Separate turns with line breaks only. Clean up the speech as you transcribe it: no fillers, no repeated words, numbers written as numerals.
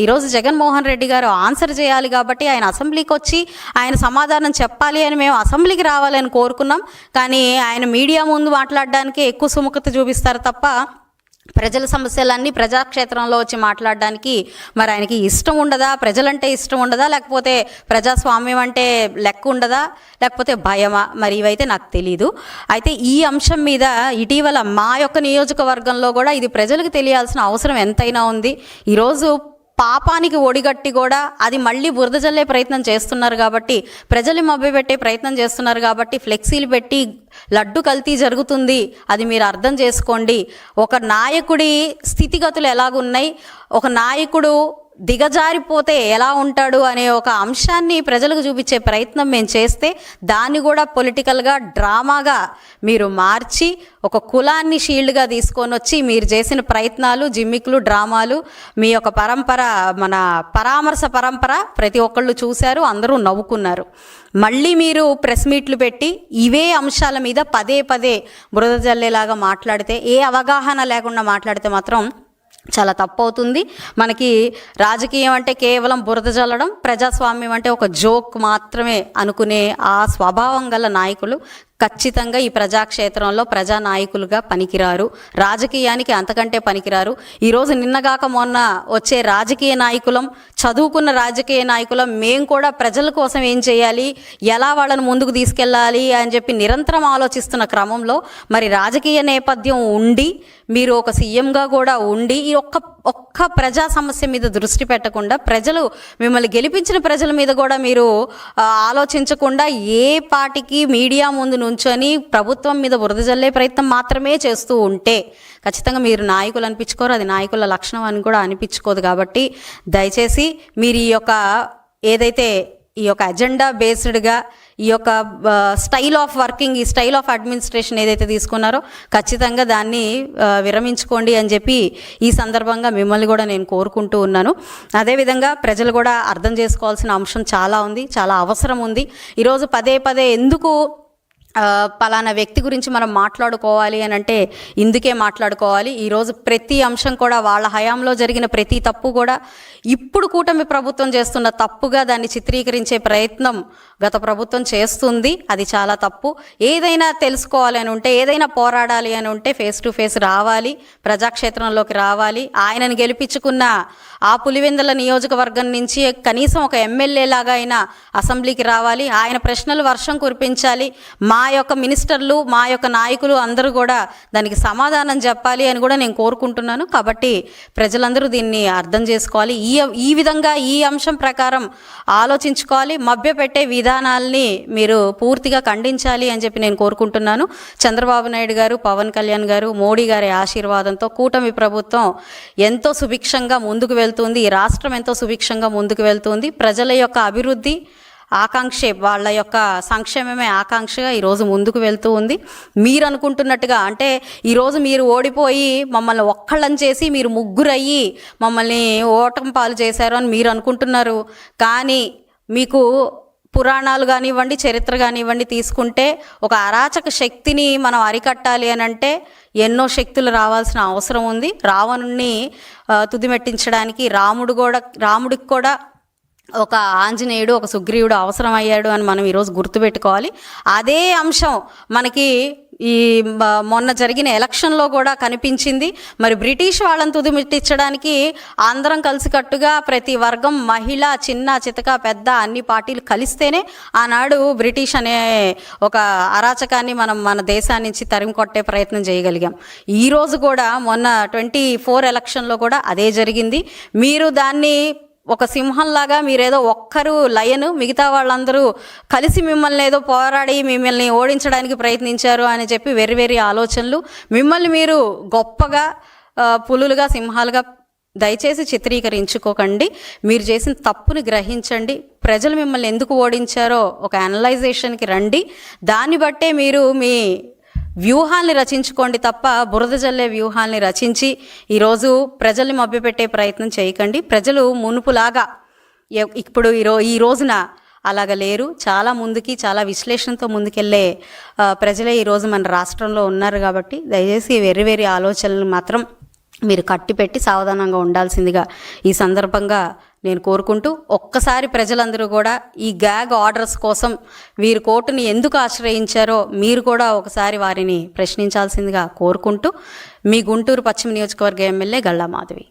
ఈరోజు జగన్మోహన్ రెడ్డి గారు ఆన్సర్ చేయాలి కాబట్టి ఆయన అసెంబ్లీకి వచ్చి ఆయన సమాధానం చెప్పాలి అని మేము అసెంబ్లీకి రావాలని కోరుకున్నాం. కానీ ఆయన మీడియా ముందు మాట్లాడడానికి ఎక్కువ సుముఖత చూపిస్తారు తప్ప ప్రజల సమస్యలన్నీ ప్రజాక్షేత్రంలో వచ్చి మాట్లాడడానికి మరి ఆయనకి ఇష్టం ఉండదా, ప్రజలంటే ఇష్టం ఉండదా, లేకపోతే ప్రజాస్వామ్యం అంటే లెక్క ఉండదా, లేకపోతే భయమా, మరి ఇవైతే నాకు తెలీదు. అయితే ఈ అంశం మీద ఇటీవల మా యొక్క నియోజకవర్గంలో కూడా ఇది ప్రజలకు తెలియాల్సిన అవసరం ఎంతైనా ఉంది. ఈరోజు పాపానికి ఒడిగట్టి కూడా అది మళ్ళీ బురద జల్లే ప్రయత్నం చేస్తున్నారు కాబట్టి, ప్రజల్ని మభ్యపెట్టే ప్రయత్నం చేస్తున్నారు కాబట్టి ఫ్లెక్సీలు పెట్టి లడ్డు కల్తీ జరుగుతుంది, అది మీరు అర్థం చేసుకోండి. ఒక నాయకుడి స్థితిగతులు ఎలాగున్నాయి, ఒక నాయకుడు దిగజారిపోతే ఎలా ఉంటాడు అనే ఒక అంశాన్ని ప్రజలకు చూపించే ప్రయత్నం మేము చేస్తే దాన్ని కూడా పొలిటికల్గా డ్రామాగా మీరు మార్చి ఒక కులాన్ని షీల్డ్గా తీసుకొని వచ్చి మీరు చేసిన ప్రయత్నాలు, జిమ్మిక్లు, డ్రామాలు, మీ యొక్క పరంపర, మన పరామర్శ పరంపర ప్రతి ఒక్కళ్ళు చూశారు, అందరూ నవ్వుకున్నారు. మళ్ళీ మీరు ప్రెస్ మీట్లు పెట్టి ఇవే అంశాల మీద పదే పదే బురద జల్లేలాగా మాట్లాడితే, ఏ అవగాహన లేకుండా మాట్లాడితే మాత్రం చాలా తప్పు అవుతుంది. మనకి రాజకీయం అంటే కేవలం బురద జల్లడం, ప్రజాస్వామ్యం అంటే ఒక జోక్ మాత్రమే అనుకునే ఆ స్వభావం గల నాయకులు ఖచ్చితంగా ఈ ప్రజాక్షేత్రంలో ప్రజానాయకులుగా పనికిరారు, రాజకీయానికి అంతకంటే పనికిరారు. ఈరోజు నిన్నగాక మొన్న వచ్చే రాజకీయ నాయకులం, చదువుకున్న రాజకీయ నాయకులం, మేము కూడా ప్రజల కోసం ఏం చేయాలి, ఎలా వాళ్ళని ముందుకు తీసుకెళ్ళాలి అని చెప్పి నిరంతరం ఆలోచిస్తున్న క్రమంలో మరి రాజకీయ నేపథ్యం ఉండి మీరు ఒక సీఎంగా కూడా ఉండి ఈ ఒక్క ప్రజా సమస్య మీద దృష్టి పెట్టకుండా, ప్రజలు మిమ్మల్ని గెలిపించిన ప్రజల మీద కూడా మీరు ఆలోచించకుండా ఏ పార్టీకి మీడియా ముందు నుంచొని ప్రభుత్వం మీద బురద జల్లే ప్రయత్నం మాత్రమే చేస్తూ ఉంటే ఖచ్చితంగా మీరు నాయకులు అనిపించుకోరు, అది నాయకుల లక్షణం అని కూడా అనిపించుకోదు. కాబట్టి దయచేసి మీరు ఏదైతే ఈ యొక్క అజెండా బేస్డ్గా ఈ యొక్క స్టైల్ ఆఫ్ వర్కింగ్, ఈ స్టైల్ ఆఫ్ అడ్మినిస్ట్రేషన్ ఏదైతే తీసుకున్నారో ఖచ్చితంగా దాన్ని విరమించుకోండి అని చెప్పి ఈ సందర్భంగా మిమ్మల్ని కూడా నేను కోరుకుంటూ ఉన్నాను. అదేవిధంగా ప్రజలు కూడా అర్థం చేసుకోవాల్సిన అంశం చాలా ఉంది, చాలా అవసరం ఉంది. ఈరోజు పదే పదే ఎందుకు పలానా వ్యక్తి గురించి మనం మాట్లాడుకోవాలి అని అంటే ఇందుకే మాట్లాడుకోవాలి. ఈరోజు ప్రతి అంశం కూడా వాళ్ళ హయాంలో జరిగిన ప్రతి తప్పు కూడా ఇప్పుడు కూటమి ప్రభుత్వం చేస్తున్న తప్పుగా దాన్ని చిత్రీకరించే ప్రయత్నం గత ప్రభుత్వం చేస్తుంది. అది చాలా తప్పు. ఏదైనా తెలుసుకోవాలి అని ఉంటే, ఏదైనా పోరాడాలి అని ఉంటే ఫేస్ టు ఫేస్ రావాలి, ప్రజాక్షేత్రంలోకి రావాలి. ఆయనను గెలిపించుకున్న ఆ పులివెందుల నియోజకవర్గం నుంచి కనీసం ఒక ఎమ్మెల్యే లాగా అయినా అసెంబ్లీకి రావాలి, ఆయన ప్రశ్నలు వర్షం కురిపించాలి. మా యొక్క మినిస్టర్లు, మా యొక్క నాయకులు అందరూ కూడా దానికి సమాధానం చెప్పాలి అని కూడా నేను కోరుకుంటున్నాను. కాబట్టి ప్రజలందరూ దీన్ని అర్థం చేసుకోవాలి, ఈ విధంగా ఈ అంశం ప్రకారం ఆలోచించుకోవాలి. మభ్యపెట్టే విధానాల్ని మీరు పూర్తిగా ఖండించాలి అని చెప్పి నేను కోరుకుంటున్నాను. చంద్రబాబు నాయుడు గారు, పవన్ కళ్యాణ్ గారు, మోడీ గారి ఆశీర్వాదంతో కూటమి ప్రభుత్వం ఎంతో సుభిక్షంగా ముందుకు వెళ్తుంది, ఈ రాష్ట్రం ఎంతో సుభిక్షంగా ముందుకు వెళ్తుంది. ప్రజల యొక్క అభివృద్ధి ఆకాంక్షే, వాళ్ళ యొక్క సంక్షేమమే ఆకాంక్షగా ఈరోజు ముందుకు వెళ్తూ ఉంది. మీరు అనుకుంటున్నట్టుగా అంటే ఈరోజు మీరు ఓడిపోయి మమ్మల్ని ఒక్కళ్ళని చేసి మీరు ముగ్గురయ్యి మమ్మల్ని ఓటమి పాలు చేశారు అని మీరు అనుకుంటున్నారు. కానీ మీకు పురాణాలు కానివ్వండి, చరిత్ర కానివ్వండి తీసుకుంటే ఒక అరాచక శక్తిని మనం అరికట్టాలి అని అంటే ఎన్నో శక్తులు రావాల్సిన అవసరం ఉంది. రావణుణ్ణి తుదిమెట్టించడానికి రాముడికి కూడా ఒక ఆంజనేయుడు, ఒక సుగ్రీవుడు అవసరం అయ్యాడు అని మనం ఈరోజు గుర్తుపెట్టుకోవాలి. అదే అంశం మనకి ఈ మొన్న జరిగిన ఎలక్షన్లో కూడా కనిపించింది. మరి బ్రిటిష్ వాళ్ళని తుదిమిట్టించడానికి అందరం కలిసికట్టుగా ప్రతి వర్గం, మహిళ, చిన్న చితక పెద్ద అన్ని పార్టీలు కలిస్తేనే ఆనాడు బ్రిటిష్ అనే ఒక అరాచకాన్ని మనం మన దేశాన్ని నుంచి తరిమి కొట్టే ప్రయత్నం చేయగలిగాం. ఈరోజు కూడా మొన్న 24 ఎలక్షన్లో కూడా అదే జరిగింది. మీరు దాన్ని ఒక సింహంలాగా మీరేదో ఒక్కరు లయను, మిగతా వాళ్ళందరూ కలిసి మిమ్మల్ని ఏదో పోరాడి మిమ్మల్ని ఓడించడానికి ప్రయత్నించారు అని చెప్పి వెర్రి ఆలోచనలు, మిమ్మల్ని మీరు గొప్పగా పులులుగా, సింహాలుగా దయచేసి చిత్రీకరించుకోకండి. మీరు చేసిన తప్పుని గ్రహించండి. ప్రజలు మిమ్మల్ని ఎందుకు ఓడించారో ఒక అనలైజేషన్కి రండి. దాన్ని బట్టే మీరు మీ వ్యూహాల్ని రచించుకోండి తప్ప బురద జల్లే వ్యూహాల్ని రచించి ఈరోజు ప్రజల్ని మభ్యపెట్టే ప్రయత్నం చేయకండి. ప్రజలు మునుపులాగా ఇప్పుడు ఈ రోజున అలాగ లేరు. చాలా ముందుకి, చాలా విశ్లేషణతో ముందుకెళ్ళే ప్రజలే ఈరోజు మన రాష్ట్రంలో ఉన్నారు. కాబట్టి దయచేసి వెర్రి ఆలోచనలు మాత్రం మీరు కట్టిపెట్టి సావధానంగా ఉండాల్సిందిగా ఈ సందర్భంగా నేను కోరుకుంటూ, ఒక్కసారి ప్రజలందరూ కూడా ఈ గ్యాగ్ ఆర్డర్స్ కోసం వీరు కోర్టుని ఎందుకు ఆశ్రయించారో మీరు కూడా ఒకసారి వారిని ప్రశ్నించాల్సిందిగా కోరుకుంటూ, మీ గుంటూరు పశ్చిమ నియోజకవర్గ ఎమ్మెల్యే గల్లా మాధవి.